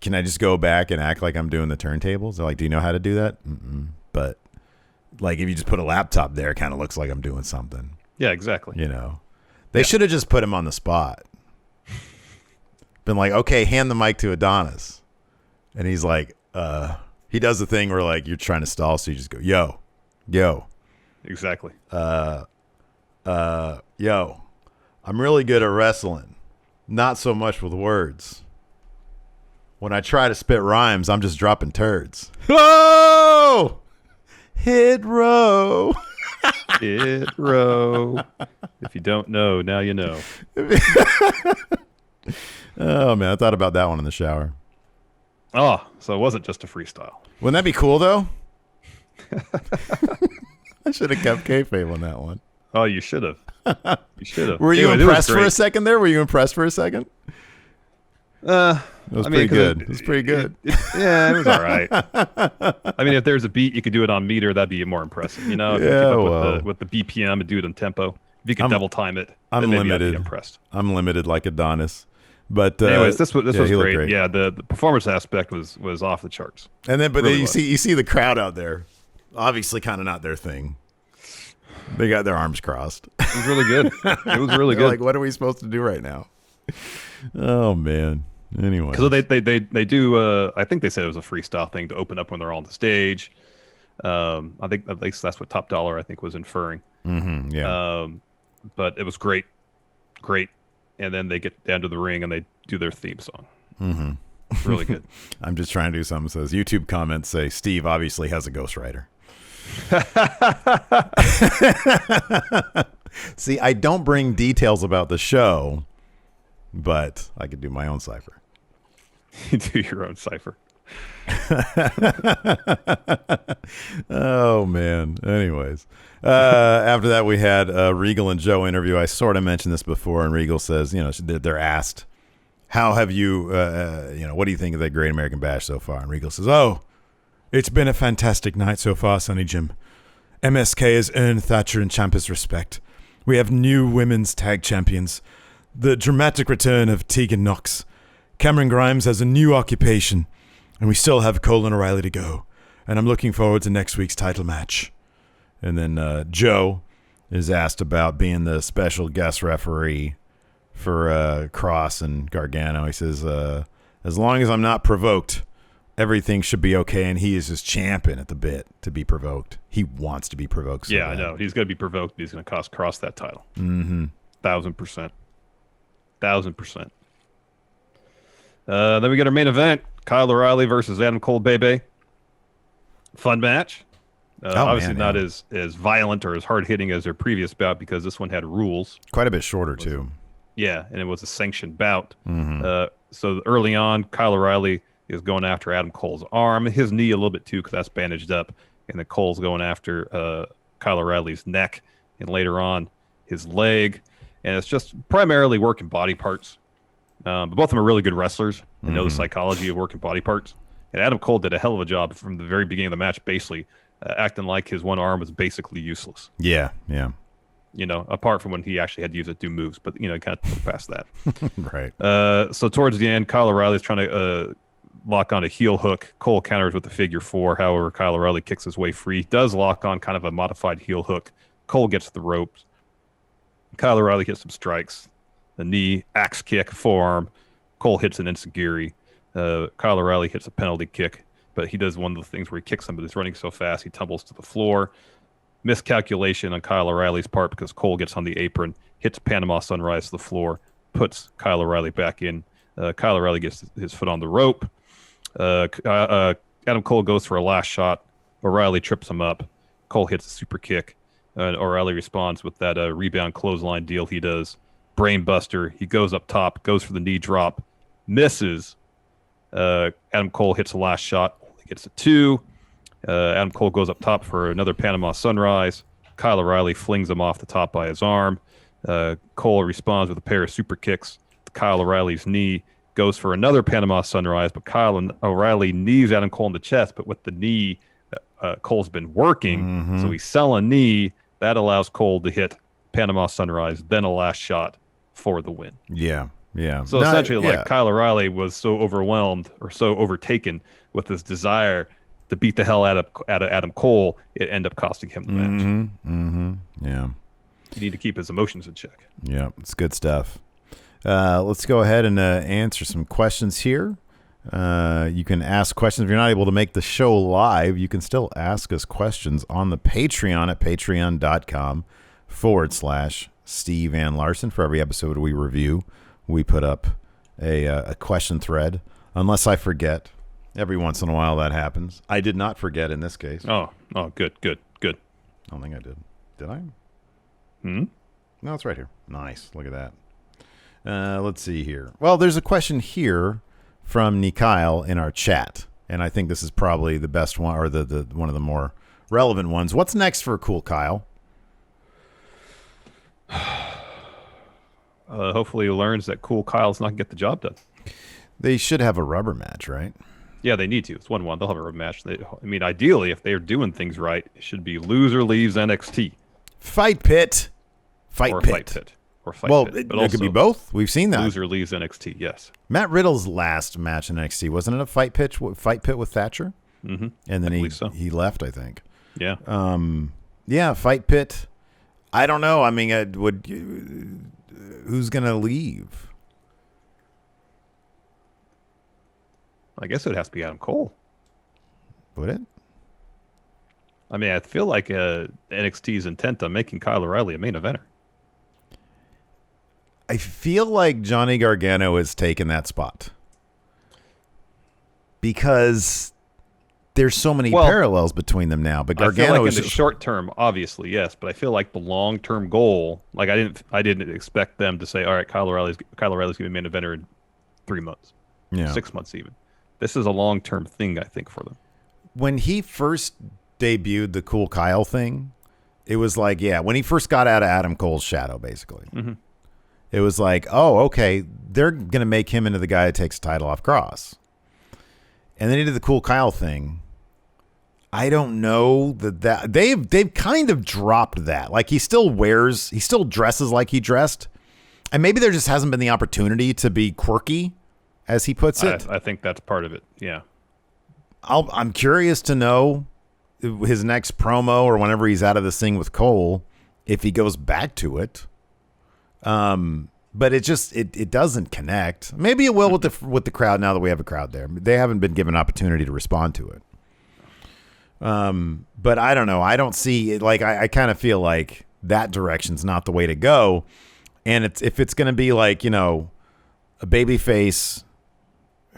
A: can I just go back and act like I'm doing the turntables? They're like, do you know how to do that? But like, if you just put a laptop there, it kind of looks like I'm doing something.
B: Yeah, exactly.
A: You know, they should have just put him on the spot. Been like, okay, hand the mic to Adonis. And he's like, he does the thing where like you're trying to stall. So you just go, yo.
B: Exactly.
A: Yo, I'm really good at wrestling. Not so much with words. When I try to spit rhymes, I'm just dropping turds. Whoa! Hit row.
B: Hit row. If you don't know, now you know.
A: Oh, man. I thought about that one in the shower.
B: Oh, so it wasn't just a freestyle.
A: Wouldn't that be cool, though? I should have kept kayfabe on that one.
B: Oh, you should have. You should have.
A: Were you impressed for a second there? It was pretty good. It was pretty good.
B: Yeah, it was all right. I mean, if there's a beat, you could do it on meter. That'd be more impressive. You know, if you keep up with the BPM and do it in tempo. If you could double time it,
A: I'm
B: then
A: limited.
B: I'd be impressed.
A: I'm limited like Adonis. But
B: anyways, this was great. Yeah, the performance aspect was off the charts.
A: And then, but really then you see the crowd out there, obviously kind of not their thing. They got their arms crossed.
B: It was really good. It was really good.
A: Like, what are we supposed to do right now? Oh man. Anyway,
B: because they do. I think they said it was a freestyle thing to open up when they're on the stage. I think at least that's what Top Dollar I think was inferring.
A: Yeah.
B: But it was great. And then they get down to the ring and they do their theme song.
A: Really good. I'm just trying to do something. Says YouTube comments say Steve obviously has a ghostwriter. See, I don't bring details about the show, but I could do my own Cypher.
B: You do your own Cypher.
A: Oh, man. Anyways, after that, we had a Regal and Joe interview. I sort of mentioned this before, and Regal says, they're asked, how have you, what do you think of that Great American Bash so far? And Regal says, oh, it's been a fantastic night so far, Sonny Jim. MSK has earned Thatcher and Ciampa's respect. We have new women's tag champions. The dramatic return of Tegan Knox. Cameron Grimes has a new occupation. And we still have Cole and O'Reilly to go. And I'm looking forward to next week's title match. And then Joe is asked about being the special guest referee for Kross and Gargano. He says, as long as I'm not provoked, everything should be okay. And he is just champing at the bit to be provoked. He wants to be provoked. So
B: yeah,
A: bad.
B: I know. He's going to be provoked. He's going to cost Kross that title.
A: Mm-hmm.
B: 1,000%. 1,000%. Then we get our main event. Kyle O'Reilly versus Adam Cole Bebe. Fun match. Obviously not as violent or as hard-hitting as their previous bout because this one had rules.
A: Quite a bit shorter, too.
B: Yeah, and it was a sanctioned bout.
A: Mm-hmm.
B: So early on, Kyle O'Reilly is going after Adam Cole's arm. His knee a little bit, too, because that's bandaged up. And then Cole's going after Kyle O'Reilly's neck. And later on, his leg. And it's just primarily working body parts. But both of them are really good wrestlers and know the psychology of working body parts. And Adam Cole did a hell of a job from the very beginning of the match, basically acting like his one arm was basically useless.
A: Yeah.
B: Apart from when he actually had to use it to do moves. But, kind of look past that.
A: Right.
B: So towards the end, Kyle O'Reilly's trying to lock on a heel hook. Cole counters with the figure 4. However, Kyle O'Reilly kicks his way free. He does lock on kind of a modified heel hook. Cole gets the ropes. Kyle O'Reilly gets some strikes. A knee, axe kick, forearm. Cole hits an enziguri. Kyle O'Reilly hits a penalty kick, but he does one of the things where he kicks him, but he's running so fast he tumbles to the floor. Miscalculation on Kyle O'Reilly's part because Cole gets on the apron, hits Panama Sunrise to the floor, puts Kyle O'Reilly back in. Kyle O'Reilly gets his foot on the rope. Adam Cole goes for a last shot. O'Reilly trips him up. Cole hits a super kick. O'Reilly responds with that rebound clothesline deal he does. Brain buster. He goes up top, goes for the knee drop, misses. Adam Cole hits the last shot, only gets a 2. Adam Cole goes up top for another Panama Sunrise. Kyle O'Reilly flings him off the top by his arm. Cole responds with a pair of super kicks. Kyle O'Reilly's knee goes for another Panama Sunrise, but Kyle O'Reilly knees Adam Cole in the chest, but with the knee, Cole's been working, so he's selling knee. That allows Cole to hit Panama Sunrise, then a last shot for the win.
A: Yeah.
B: So essentially, Kyle O'Reilly was so overwhelmed or so overtaken with this desire to beat the hell out of Adam Cole, it ended up costing him the match.
A: Yeah.
B: You need to keep his emotions in check.
A: Yeah, it's good stuff. Let's go ahead and answer some questions here. You can ask questions. If you're not able to make the show live, you can still ask us questions on the Patreon at patreon.com/Steve and Larson. For every episode we review, we put up a question thread, unless I forget. Every once in a while that happens. I did not forget in this case.
B: Oh, good.
A: I don't think I did. Did I? No, it's right here. Nice. Look at that. Let's see here. Well, there's a question here from Nikyle in our chat, and I think this is probably the best one, or the one of the more relevant ones. What's next for Cool Kyle?
B: Hopefully he learns that Cool Kyle's not going to get the job done.
A: They should have a rubber match, right?
B: Yeah, they need to. It's 1-1. They'll have a rubber match. Ideally, if they're doing things right, it should be loser leaves NXT.
A: Fight pit.
B: Or fight pit. But
A: it could be both. We've seen that.
B: Loser leaves NXT, yes.
A: Matt Riddle's last match in NXT, wasn't it a fight pit with Thatcher?
B: Mm-hmm.
A: And then he left, I think.
B: Yeah.
A: Yeah, fight pit. I don't know. I mean, who's going to leave?
B: I guess it has to be Adam Cole.
A: Would it?
B: I mean, I feel like NXT's intent on making Kyle O'Reilly a main eventer.
A: I feel like Johnny Gargano has taken that spot. Because there's so many parallels between them now. But Gargano
B: I feel like
A: is
B: in the short term, obviously, yes. But I feel like the long term goal, like I didn't expect them to say, all right, Kyle O'Reilly's going to be main eventer in 3 months, 6 months even. This is a long term thing, I think, for them.
A: When he first debuted the Cool Kyle thing, it was like, when he first got out of Adam Cole's shadow, basically.
B: Mm-hmm.
A: It was like, oh, okay, they're going to make him into the guy that takes the title off Kross. And then he did the Cool Kyle thing. I don't know that they've kind of dropped that. Like he still dresses like he dressed. And maybe there just hasn't been the opportunity to be quirky, as he puts it.
B: I think that's part of it. Yeah.
A: I'm curious to know his next promo or whenever he's out of this thing with Cole, if he goes back to it. But it doesn't connect. Maybe it will with the crowd now that we have a crowd there. They haven't been given an opportunity to respond to it. But I don't know. I don't see it. Like I kind of feel like that direction's not the way to go. And if it's going to be like, a babyface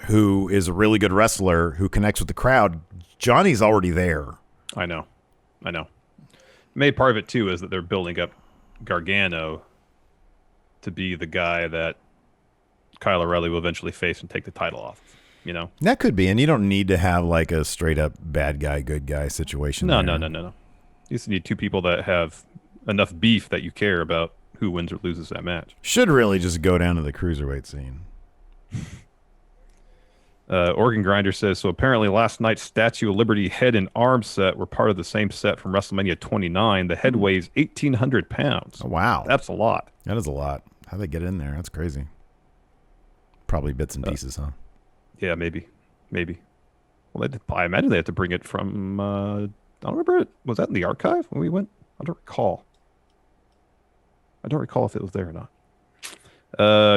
A: who is a really good wrestler who connects with the crowd, Johnny's already there.
B: I know. Maybe part of it too is that they're building up Gargano to be the guy that Kyle O'Reilly will eventually face and take the title off.
A: That could be, and you don't need to have like a straight up bad guy, good guy situation.
B: No. You just need two people that have enough beef that you care about who wins or loses that match.
A: Should really just go down to the cruiserweight scene.
B: Organ Grinder says, so apparently last night's Statue of Liberty head and arm set were part of the same set from WrestleMania 29. The head weighs 1,800 pounds.
A: Oh, wow.
B: That's a lot.
A: That is a lot. How'd they get in there? That's crazy. Probably bits and pieces, huh?
B: Yeah, maybe. Well, I imagine they had to bring it from, I don't remember, was that in the archive when we went? I don't recall if it was there or not.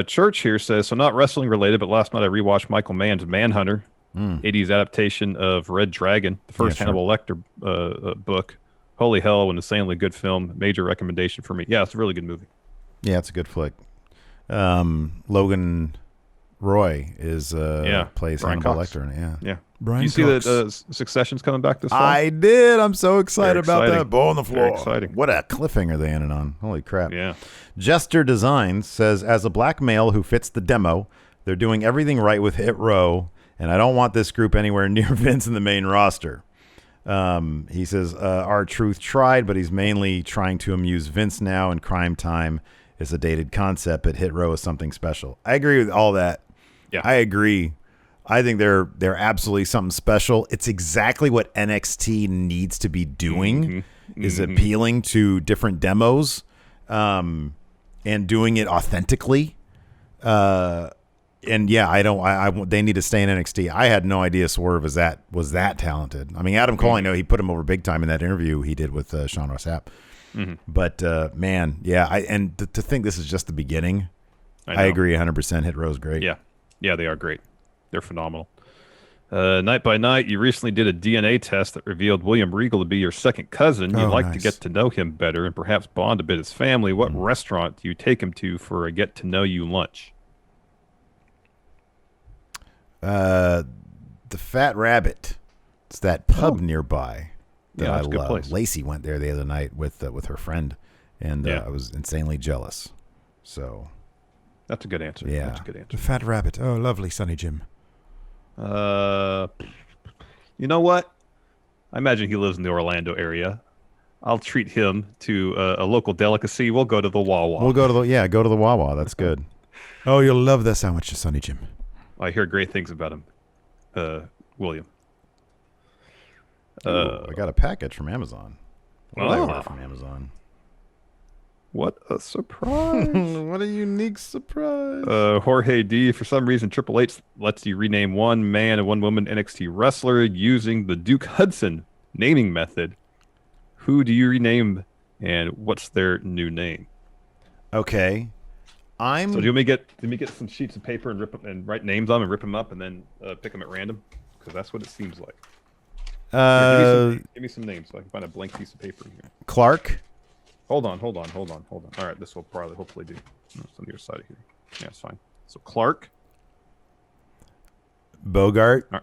B: Church here says, so not wrestling related, but last night I rewatched Michael Mann's Manhunter, 80s adaptation of Red Dragon, the first Hannibal Lecter book. Holy hell, an insanely good film. Major recommendation for me. Yeah, it's a really good movie. Yeah,
A: it's a good flick. Logan Roy plays
B: Brian
A: Hannibal
B: Cox.
A: Lecter in it.
B: Yeah.
A: Brian
B: you see that Succession's coming back this fall?
A: I did. I'm so excited about that. Ball on the floor.
B: Very exciting.
A: What a cliffhanger they ended on. Holy crap.
B: Yeah.
A: Jester Designs says, as a black male who fits the demo, they're doing everything right with Hit Row, and I don't want this group anywhere near Vince in the main roster. He says, R-Truth tried, but he's mainly trying to amuse Vince now, and Crime Time is a dated concept, but Hit Row is something special. I agree with all that.
B: Yeah.
A: I agree. I think they're absolutely something special. It's exactly what NXT needs to be doing, is appealing to different demos, and doing it authentically. And yeah, they need to stay in NXT. I had no idea Swerve was that talented. I mean, Adam Cole, I know he put him over big time in that interview he did with Sean Ross Sapp. But man, yeah, to think this is just the beginning. I agree 100%. Hit Row's great.
B: Yeah, they are great. They're phenomenal. Night by Night, you recently did a DNA test that revealed William Regal to be your second cousin. You'd like to get to know him better and perhaps bond a bit as family. What restaurant do you take him to for a get-to-know-you lunch?
A: The Fat Rabbit. It's that pub nearby that I love. Good place. Lacey went there the other night with her friend, and I was insanely jealous. So
B: that's a good answer.
A: Yeah,
B: that's a good answer.
A: The Fat Rabbit. Oh, lovely, Sonny Jim.
B: You know what? I imagine he lives in the Orlando area. I'll treat him to a local delicacy. We'll go to the Wawa.
A: We'll go to the Wawa. That's good. Oh, you'll love that sandwich, Sonny Jim.
B: I hear great things about him, William.
A: I got a package from Amazon. What did I order from Amazon?
B: What a surprise.
A: What a unique surprise.
B: Jorge D, for some reason, Triple H lets you rename one man and one woman NXT wrestler using the Duke Hudson naming method. Who do you rename and what's their new name?
A: Okay.
B: So do you want me get some sheets of paper and rip them and write names on them and rip them up and then pick them at random? Because that's what it seems like. Give me some names so I can find a blank piece of paper here.
A: Clark.
B: Hold on. All right, this will probably hopefully do. No, it's on the other side of here. Yeah, it's fine. So Clark.
A: Bogart.
B: Right.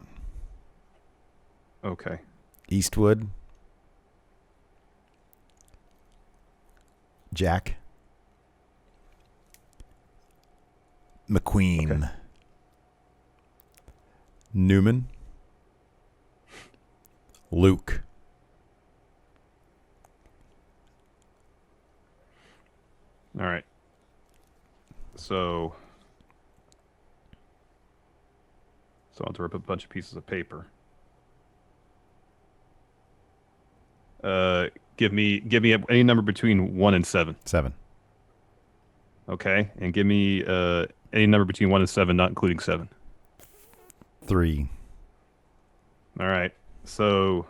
B: Okay.
A: Eastwood. Jack. McQueen.
B: Okay.
A: Newman. Luke.
B: All right. So I have to rip a bunch of pieces of paper. Give me any number between 1 and 7.
A: 7.
B: Okay, and give me any number between 1 and 7, not including 7.
A: 3.
B: All right. So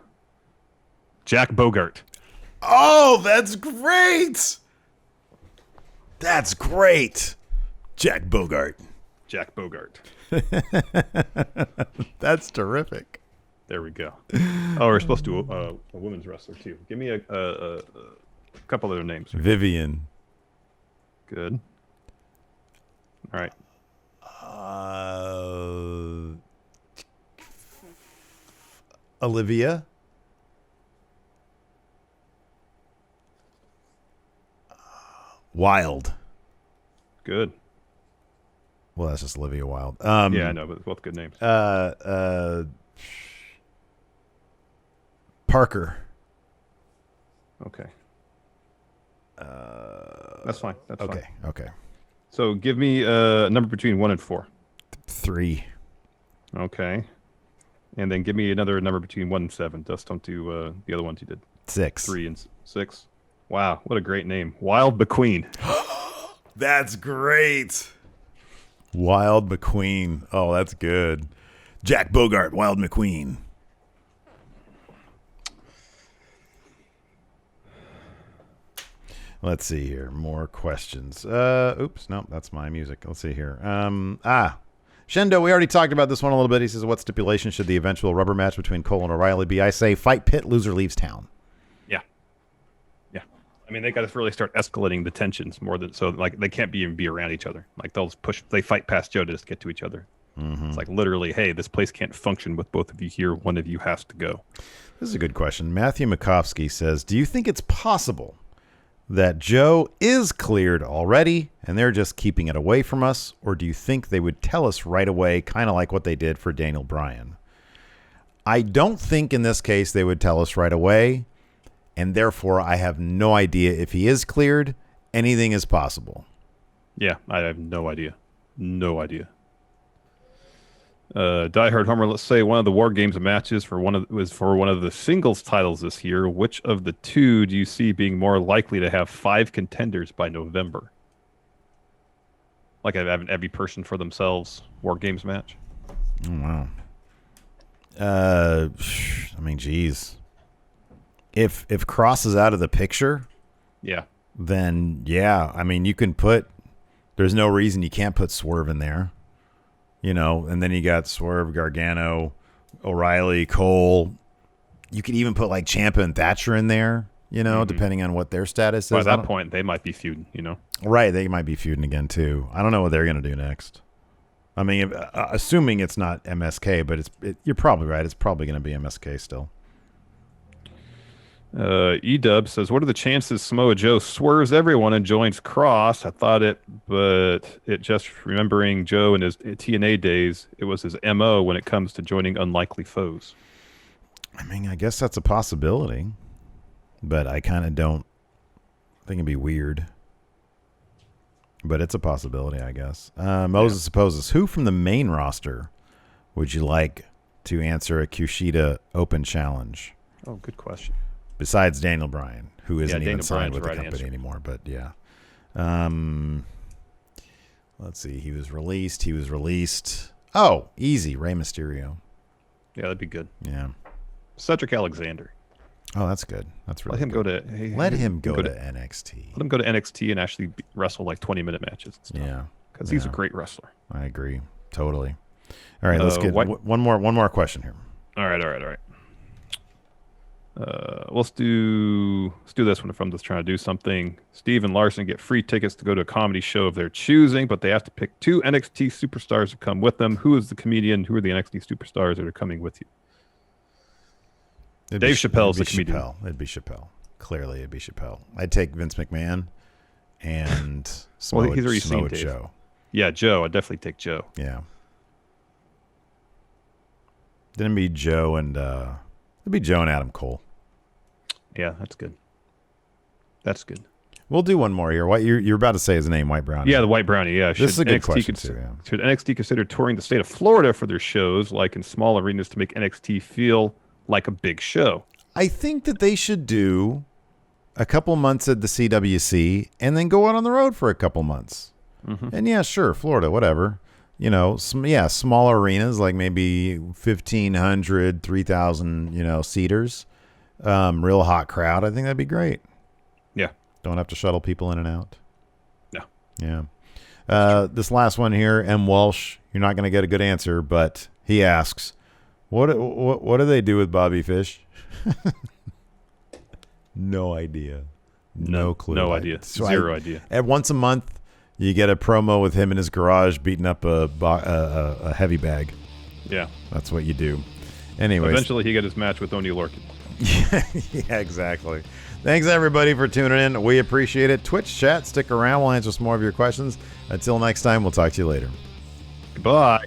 B: Jack Bogart.
A: Oh, that's great. That's great. Jack Bogart.
B: Jack Bogart.
A: That's terrific.
B: There we go. Oh, we're supposed to do a women's wrestler too. Give me a couple other names.
A: Vivian.
B: Good. All right.
A: Olivia. Wild.
B: Good.
A: Well, that's just Olivia Wilde.
B: Yeah, I know, but both good names.
A: Parker.
B: Okay. That's fine. That's
A: okay.
B: fine.
A: Okay.
B: So give me a number between 1 and 4.
A: 3.
B: Okay. And then give me another number between 1 and 7. Just don't do the other ones you did.
A: 6.
B: 3 and 6. Wow, what a great name. Wild McQueen.
A: That's great. Wild McQueen. Oh, that's good. Jack Bogart, Wild McQueen. Let's see here. More questions. Oops, no, that's my music. Let's see here. Shendo, we already talked about this one a little bit. He says, what stipulation should the eventual rubber match between Cole and O'Reilly be? I say fight pit, loser leaves town.
B: Yeah. Yeah. I mean, they got to really start escalating the tensions more than so like they can't even be around each other. Like they fight past Joe to just get to each other. Mm-hmm. It's like literally, hey, this place can't function with both of you here. One of you has to go.
A: This is a good question. Matthew Makovsky says, do you think it's possible that Joe is cleared already and they're just keeping it away from us? Or do you think they would tell us right away, kind of like what they did for Daniel Bryan? I don't think in this case they would tell us right away, and therefore I have no idea if he is cleared. Anything is possible.
B: Yeah, I have no idea. No idea. Diehard Homer, let's say one of the War Games matches was for one of the singles titles this year. Which of the two do you see being more likely to have 5 contenders by November? Like having every person for themselves War Games match.
A: Oh, wow. I mean, geez. If Kross is out of the picture,
B: yeah,
A: then yeah. I mean, you can put. There's no reason you can't put Swerve in there. You know, and then you got Swerve, Gargano, O'Reilly, Cole. You could even put like Ciampa and Thatcher in there, you know, depending on what their status is.
B: By that point, they might be feuding, you know.
A: Right, they might be feuding again, too. I don't know what they're going to do next. I mean, assuming it's not MSK, but you're probably right. It's probably going to be MSK still.
B: E-Dub says, what are the chances Samoa Joe swerves everyone and joins Kross? I thought it, but it just remembering Joe in his TNA days, it was his MO when it comes to joining unlikely foes.
A: I mean, I guess that's a possibility, but I kind of don't think it'd be weird. But it's a possibility, I guess. Moses supposes, who from the main roster would you like to answer a Kushida Open Challenge?
B: Oh, good question.
A: Besides Daniel Bryan, who isn't even
B: Daniel
A: signed
B: Bryan's
A: with the
B: right
A: company
B: answer.
A: anymore, but yeah. Let's see. He was released. Oh, easy. Rey Mysterio.
B: Yeah, that'd be good.
A: Yeah.
B: Cedric Alexander.
A: Oh, that's good. That's really
B: Let him
A: good.
B: Let
A: him go to NXT.
B: Let him go to NXT and actually wrestle like 20-minute matches and stuff.
A: Yeah.
B: Because he's a great wrestler.
A: I agree. Totally. All right, let's get one more question here.
B: All right. Let's do this one if I'm just trying to do something. Steve and Larson get free tickets to go to a comedy show of their choosing, but they have to pick 2 NXT superstars to come with them. Who is the comedian? Who are the NXT superstars that are coming with you? Dave Chappelle's the comedian.
A: It'd be Chappelle. Clearly, it'd be Chappelle. I'd take Vince McMahon and
B: he's already seen Dave.
A: Joe.
B: Yeah, Joe. I'd definitely take Joe.
A: Yeah. Then it'd be Joe and Adam Cole.
B: Yeah, that's good. That's good.
A: We'll do one more here. What you're about to say his name, White Brownie.
B: Yeah, the White Brownie. Yeah,
A: this is a good question too. Yeah.
B: Should NXT consider touring the state of Florida for their shows, like in small arenas, to make NXT feel like a big show?
A: I think that they should do a couple months at the CWC and then go out on the road for a couple months.
B: Mm-hmm.
A: And yeah, sure, Florida, whatever. You know, small arenas like maybe 1,500, 3,000, seaters. Real hot crowd. I think that'd be great.
B: Yeah.
A: Don't have to shuttle people in and out.
B: No.
A: Yeah. This last one here, M. Walsh. You're not going to get a good answer, but he asks, "What do they do with Bobby Fish?" No idea. No clue.
B: No idea. Zero idea.
A: At once a month, you get a promo with him in his garage beating up a heavy bag.
B: Yeah.
A: That's what you do. Anyways.
B: Eventually, he got his match with Oney Lorcan.
A: Yeah, exactly. Thanks, everybody, for tuning in. We appreciate it. Twitch chat, stick around. We'll answer some more of your questions. Until next time, we'll talk to you later.
B: Goodbye.